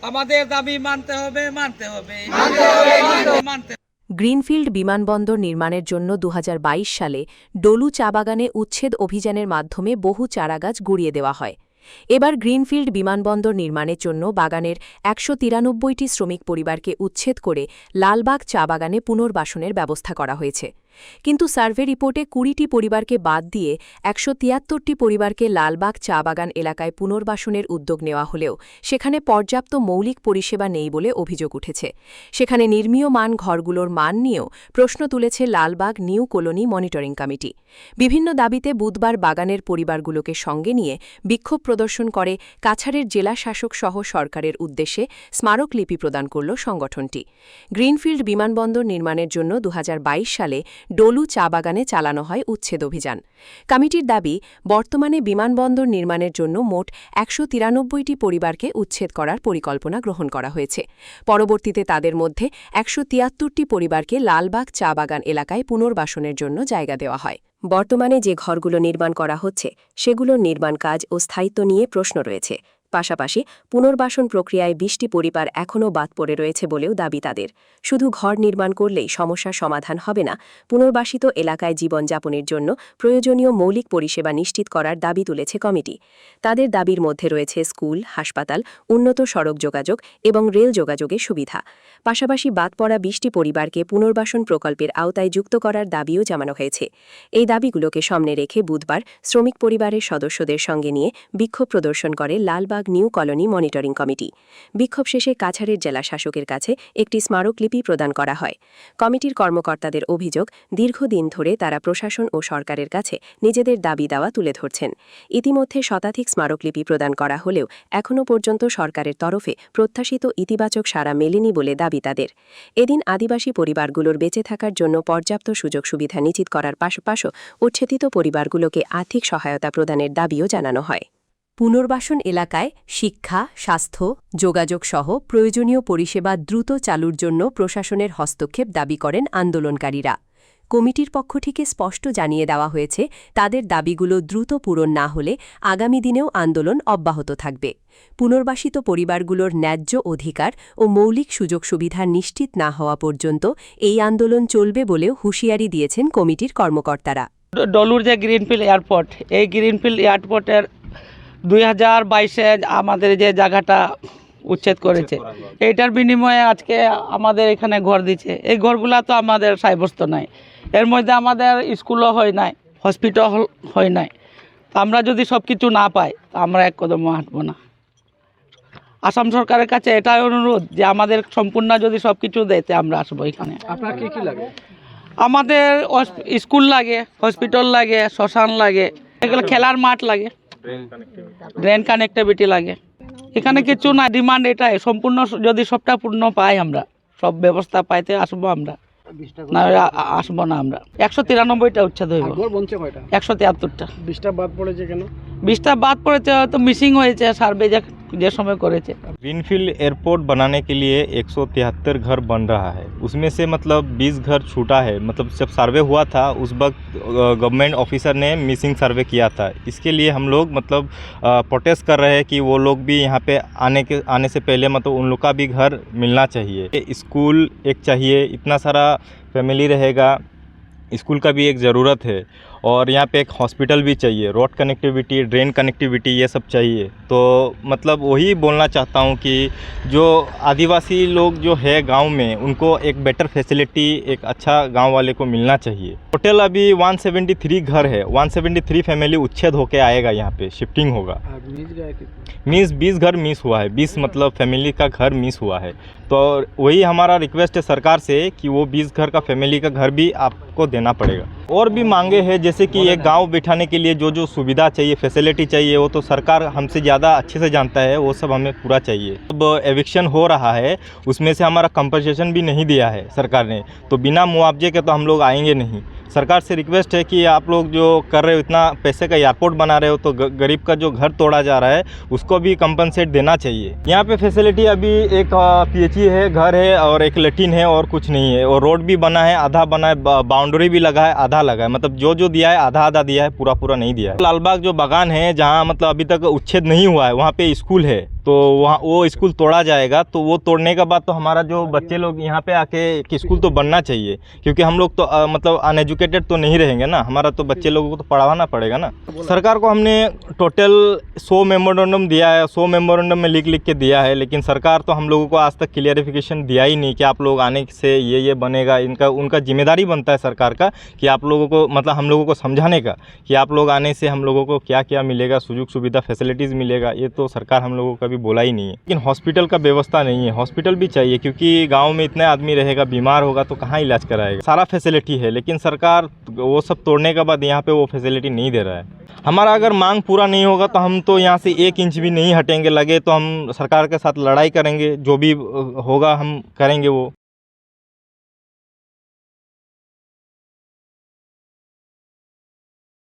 আমাদের দাবি মানতে হবে, মানতে হবে, মানতে। গ্রিনফিল্ড বিমানবন্দর নির্মাণের জন্য ২০২২ সালে ডলু চা বাগানে উচ্ছেদ অভিযানের মাধ্যমে বহু চারাগাছ গুঁড়িয়ে দেওয়া হয়। এবার গ্রিনফিল্ড বিমানবন্দর নির্মাণের জন্য বাগানের ১৯৩টি শ্রমিক পরিবারকে উচ্ছেদ করে লালবাগ চা বাগানে পুনর্বাসনের ব্যবস্থা করা হয়েছে। কিন্তু সার্ভে রিপোর্টে ২০টি পরিবারকে বাদ দিয়ে ১৭৩টি পরিবারকে লালবাগ চা বাগান এলাকায় পুনর্বাসনের উদ্যোগ নেওয়া হলেও সেখানে পর্যাপ্ত মৌলিক পরিষেবা নেই বলে অভিযোগ উঠেছে। সেখানে নির্মীয়মান ঘরগুলোর মান নিয়েও প্রশ্ন তুলেছে Lalbagh new colony monitoring committee. বিভিন্ন দাবিতে বুধবার বাগানের পরিবারগুলোকে সঙ্গে নিয়ে বিক্ষোভ প্রদর্শন করে কাছাড়ের জেলা শাসক সহ সরকারের উদ্দেশ্যে স্মারকলিপি প্রদান করল সংগঠনটি। গ্রিনফিল্ড বিমানবন্দর নির্মাণের জন্য ২০২২ সালে ডলু চা বাগানে চালানো হয় উচ্ছেদ অভিযান। কমিটির দাবি, বর্তমানে বিমানবন্দর নির্মাণের জন্য মোট ১৯৩টি পরিবারকে উচ্ছেদ করার পরিকল্পনা গ্রহণ করা হয়েছে। পরবর্তীতে তাদের মধ্যে ১৭৩টি পরিবারকে লালবাগ চা বাগান এলাকায় পুনর্বাসনের জন্য জায়গা দেওয়া হয়। বর্তমানে যে ঘরগুলো নির্মাণ করা হচ্ছে সেগুলোর নির্মাণ কাজ ও স্থায়িত্ব নিয়ে প্রশ্ন রয়েছে। পাশাপাশি পুনর্বাসন প্রক্রিয়ায় ২০টি পরিবার এখনও বাদ পড়ে রয়েছে বলেও দাবি তাদের। শুধু ঘর নির্মাণ করলেই সমস্যার সমাধান হবে না, পুনর্বাসিত এলাকায় জীবনযাপনের জন্য প্রয়োজনীয় মৌলিক পরিষেবা নিশ্চিত করার দাবি তুলেছে কমিটি। তাদের দাবির মধ্যে রয়েছে স্কুল, হাসপাতাল, উন্নত সড়ক যোগাযোগ এবং রেল যোগাযোগের সুবিধা। পাশাপাশি বাদ পড়া ২০টি পরিবারকে পুনর্বাসন প্রকল্পের আওতায় যুক্ত করার দাবিও জানানো হয়েছে। এই দাবিগুলোকে সামনে রেখে বুধবার শ্রমিক পরিবারের সদস্যদের সঙ্গে নিয়ে বিক্ষোভ প্রদর্শন করে Lalbagh new colony monitoring committee. বিক্ষোভ শেষে কাছাড়ের জেলা শাসকের কাছে একটি স্মারকলিপি প্রদান করা হয়। কমিটির কর্মকর্তাদের অভিযোগ, দীর্ঘদিন ধরে তারা প্রশাসন ও সরকারের কাছে নিজেদের দাবি দাওয়া তুলে ধরছেন। ইতিমধ্যে শতাধিক স্মারকলিপি প্রদান করা হলেও এখনও পর্যন্ত সরকারের তরফে প্রত্যাশিত ইতিবাচক সাড়া মেলেনি বলে দাবি তাদের। এদিন আদিবাসী পরিবারগুলোর বেঁচে থাকার জন্য পর্যাপ্ত সুযোগ সুবিধা নিশ্চিত করার পাশাপাশি উচ্ছেদিত পরিবারগুলোকে আর্থিক সহায়তা প্রদানের দাবিও জানানো হয়। পুনর্বাসন এলাকায় শিক্ষা, স্বাস্থ্য, যোগাযোগ সহ প্রয়োজনীয় পরিষেবা দ্রুত চালুর জন্য প্রশাসনের হস্তক্ষেপ দাবি করেন আন্দোলনকারীরা। কমিটির পক্ষ থেকে স্পষ্ট জানিয়ে দেওয়া হয়েছে, তাদের দাবিগুলো দ্রুত পূরণ না হলে আগামী দিনেও আন্দোলন অব্যাহত থাকবে। পুনর্বাসিত পরিবারগুলোর ন্যায্য অধিকার ও মৌলিক সুযোগ সুবিধা নিশ্চিত না হওয়া পর্যন্ত এই আন্দোলন চলবে বলেও হুঁশিয়ারি দিয়েছেন কমিটির কর্মকর্তারা। ডলুর যে গ্রিনফিল্ড এয়ারপোর্ট, এই গ্রিনফিল্ড এয়ারপোর্টের 2022-এ আমাদের যে জায়গাটা উচ্ছেদ করেছে, এইটার বিনিময়ে আজকে আমাদের এখানে ঘর দিচ্ছে। এই ঘরগুলা তো আমাদের সাব্যস্ত নাই, এর মধ্যে আমাদের স্কুলও হয় নাই, হসপিটাল হয় নাই। আমরা যদি সব কিছু না পাই আমরা এক কদম হাঁটবো না। আসাম সরকারের কাছে এটাই অনুরোধ যে আমাদের সম্পূর্ণ যদি সব কিছু দেয় আমরা আসবো এখানে। আপনার কি লাগে? আমাদের স্কুল লাগে, হসপিটাল লাগে, শ্মশান লাগে, এগুলো খেলার মাঠ লাগে, ড্রেন কানেক্টিভিটি লাগে। এখানে কিছু না, ডিমান্ড এটাই সম্পূর্ণ যদি সবটা পূর্ণ পাই, আমরা সব ব্যবস্থা পাইতে আসবো, আমরা না আসবো না। আমরা 193টা উচ্ছেদ হইব, 173টা। 20টা বাদ পড়েছে কেন? 20টা বাদ পড়েছে, হয়তো মিসিং হয়েছে সার্ভে যে समय করেছে। ग्रीनफील्ड एयरपोर्ट बनाने के लिए 173 घर बन रहा है, उसमें से मतलब 20 घर छूटा है। मतलब जब सर्वे हुआ था उस वक्त गवर्नमेंट ऑफिसर ने मिसिंग सर्वे किया था। इसके लिए हम लोग मतलब प्रोटेस्ट कर रहे हैं कि वो लोग भी यहाँ पे आने से पहले मतलब उन लोग का भी घर मिलना चाहिए। स्कूल एक चाहिए, इतना सारा फैमिली रहेगा, स्कूल का भी एक ज़रूरत है। और यहाँ पे एक हॉस्पिटल भी चाहिए, रोड कनेक्टिविटी, ड्रेन कनेक्टिविटी, ये सब चाहिए। तो मतलब वही बोलना चाहता हूँ कि जो आदिवासी लोग जो है गांव में, उनको एक बेटर फैसिलिटी, एक अच्छा गांव वाले को मिलना चाहिए। टोटल अभी 173 घर है, 173 फैमिली उच्छेद होके आएगा, यहाँ पे शिफ्टिंग होगा। मीन्स 20 घर मिस हुआ है, 20 मतलब फैमिली का घर मिस हुआ है। तो वही हमारा रिक्वेस्ट है सरकार से कि वो 20 घर का फैमिली का घर भी आपको देना पड़ेगा। और भी मांगे हैं, जैसे कि एक गांव बिठाने के लिए जो जो सुविधा चाहिए, फैसिलिटी चाहिए, वो तो सरकार हमसे ज़्यादा अच्छे से जानता है, वो सब हमें पूरा चाहिए। अब एविक्शन हो रहा है, उसमें से हमारा कंपनसेशन भी नहीं दिया है सरकार ने, तो बिना मुआवजे के तो हम लोग आएंगे नहीं। सरकार से रिक्वेस्ट है कि आप लोग जो कर रहे हो, इतना पैसे का एयरपोर्ट बना रहे हो, तो गरीब का जो घर तोड़ा जा रहा है उसको भी कंपनसेट देना चाहिए। यहाँ पे फैसिलिटी अभी एक PHE है, घर है और एक लेटिन है, और कुछ नहीं है। और रोड भी बना है, आधा बना है, बाउंड्री भी लगा है, आधा लगा है। मतलब जो दिया है आधा आधा दिया है, पूरा पूरा नहीं दिया है। लालबाग जो बागान है, जहाँ मतलब अभी तक उच्छेद नहीं हुआ है, वहाँ पे स्कूल है, तो तो वहाँ वो स्कूल तोड़ा जाएगा, तो वो तोड़ने के बाद तो हमारा जो बच्चे लोग यहाँ पे आके कि स्कूल तो बनना चाहिए, क्योंकि हम लोग तो मतलब अनएजुकेटेड तो नहीं रहेंगे ना, हमारा तो बच्चे लोगों को तो पढ़ाना पड़ेगा ना। सरकार को हमने टोटल 100 मेमोरेंडम दिया है, 100 मेमोरेंडम में लिख के दिया है, लेकिन सरकार तो हम लोगों को आज तक क्लियरिफिकेशन दिया ही नहीं कि आप लोग आने से ये बनेगा। उनका जिम्मेदारी बनता है सरकार का कि आप लोगों को मतलब हम लोगों को समझाने का कि आप लोग आने से हम लोगों को क्या क्या मिलेगा, सुযোগ सुविधा फैसिलिटीज़ मिलेगा, ये तो सरकार हम लोगों को कभी बोला ही नहीं है। लेकिन हॉस्पिटल का व्यवस्था नहीं है, हॉस्पिटल भी चाहिए, क्योंकि गांव में इतने आदमी रहेगा, बीमार होगा तो कहाँ इलाज कराएगा। सारा फैसिलिटी है, लेकिन सरकार वो सब तोड़ने के बाद यहाँ पे वो फैसिलिटी नहीं दे रहा है। हमारा अगर मांग पूरा नहीं होगा तो हम तो यहाँ से 1 इंच भी नहीं हटेंगे, लगे तो हम सरकार के साथ लड़ाई करेंगे, जो भी होगा हम करेंगे वो।